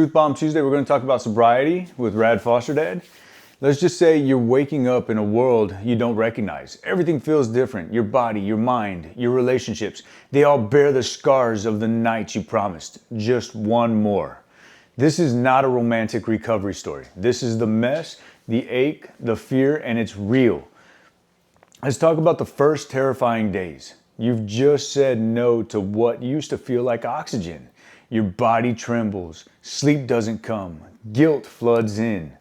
Truth Bomb Tuesday, we're going to talk about sobriety with Rad Foster Dad. Let's just say you're waking up in a world you don't recognize. Everything feels different. Your body, your mind, your relationships, they all bear the scars of the nights you promised. Just one more. This is not a romantic recovery story. This is the mess, the ache, the fear, and it's real. Let's talk about the first terrifying days. You've just said no to what used to feel like oxygen. Your body trembles, sleep doesn't come, guilt floods in,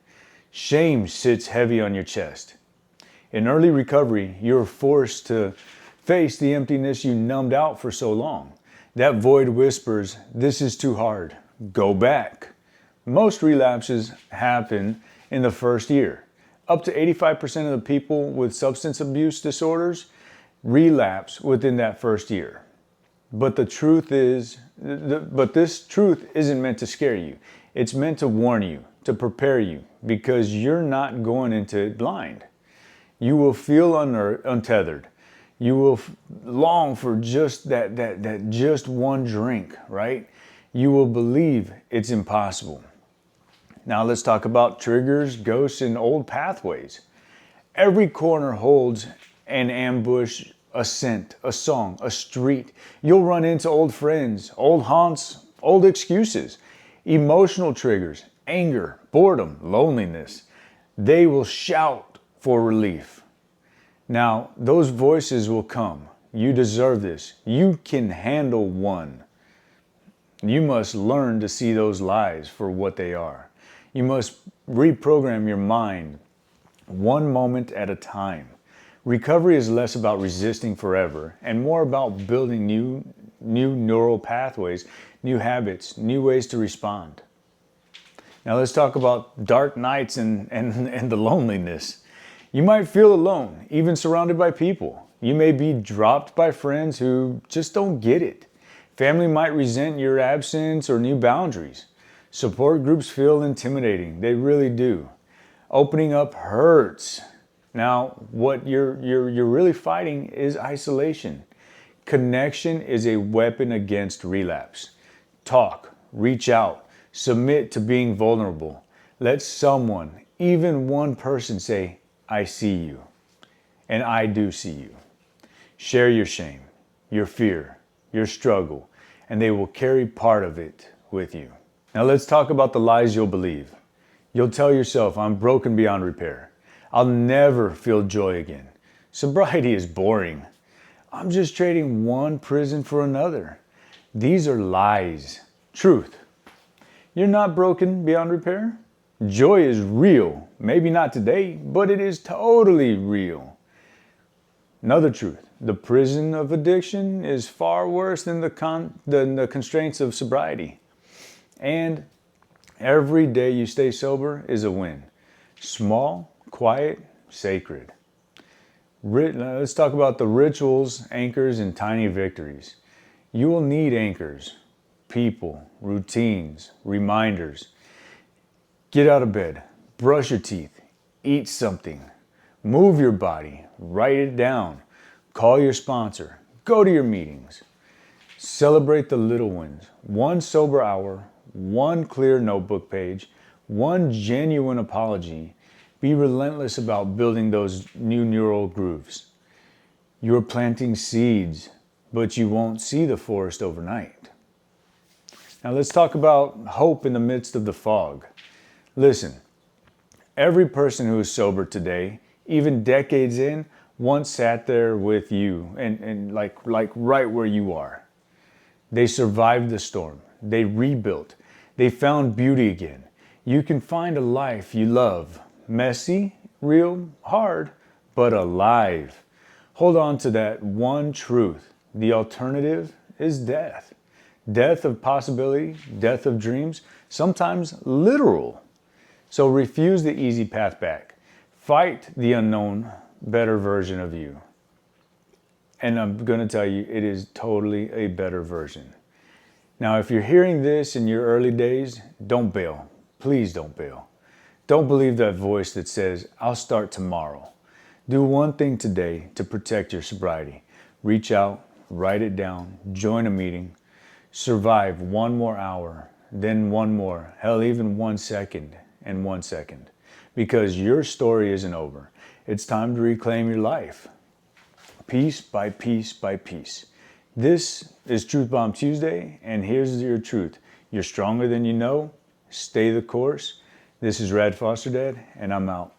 shame sits heavy on your chest. In early recovery, you're forced to face the emptiness you numbed out for so long. That void whispers, "This is too hard, go back." Most relapses happen in the first year. Up to 85% of the people with substance abuse disorders relapse within that first year. But this truth isn't meant to scare you. It's meant to warn you, to prepare you, because you're not going into it blind. You will feel untethered. You will long for just that just one drink, right? You will believe it's impossible. Now let's talk about triggers, ghosts, and old pathways. Every corner holds an ambush, a scent, a song, a street. You'll run into old friends, old haunts, old excuses, emotional triggers, anger, boredom, loneliness. They will shout for relief. Now, those voices will come. You deserve this. You can handle one. You must learn to see those lies for what they are. You must reprogram your mind one moment at a time. Recovery is less about resisting forever and more about building new neural pathways, new habits, new ways to respond. Now let's talk about dark nights and the loneliness. You might feel alone, even surrounded by people. You may be dropped by friends who just don't get it. Family might resent your absence or new boundaries. Support groups feel intimidating. They really do. Opening up hurts. Now, what you're really fighting is isolation. Connection is a weapon against relapse. Talk, reach out, submit to being vulnerable. Let someone, even one person, say, "I see you," and "I do see you." Share your shame, your fear, your struggle, and they will carry part of it with you. Now let's talk about the lies you'll believe. You'll tell yourself, "I'm broken beyond repair. I'll never feel joy again. Sobriety is boring. I'm just trading one prison for another." These are lies. Truth. You're not broken beyond repair. Joy is real. Maybe not today, but it is totally real. Another truth. The prison of addiction is far worse than the constraints of sobriety. And every day you stay sober is a win. Small, quiet, sacred. Let's talk about the rituals, anchors, and tiny victories. You will need anchors, people, routines, reminders. Get out of bed, brush your teeth, eat something, move your body, write it down, call your sponsor, go to your meetings. Celebrate the little wins. One sober hour, one clear notebook page, one genuine apology. Be relentless about building those new neural grooves. You're planting seeds, but you won't see the forest overnight. Now let's talk about hope in the midst of the fog. Listen, every person who is sober today, even decades in, once sat there with you and like right where you are. They survived the storm. They rebuilt. They found beauty again. You can find a life you love. Messy, real, hard, but alive. Hold on to that one truth. The alternative is death. Death of possibility, death of dreams, sometimes literal. So refuse the easy path back. Fight the unknown, better version of you. And I'm going to tell you, it is totally a better version. Now, if you're hearing this in your early days, don't bail. Please don't bail. Don't believe that voice that says, "I'll start tomorrow." Do one thing today to protect your sobriety. Reach out, write it down, join a meeting, survive one more hour, then one more, hell, even 1 second and 1 second. Because your story isn't over. It's time to reclaim your life. Piece by piece by piece. This is Truth Bomb Tuesday, and here's your truth. You're stronger than you know. Stay the course. This is Rad Foster Dad, and I'm out.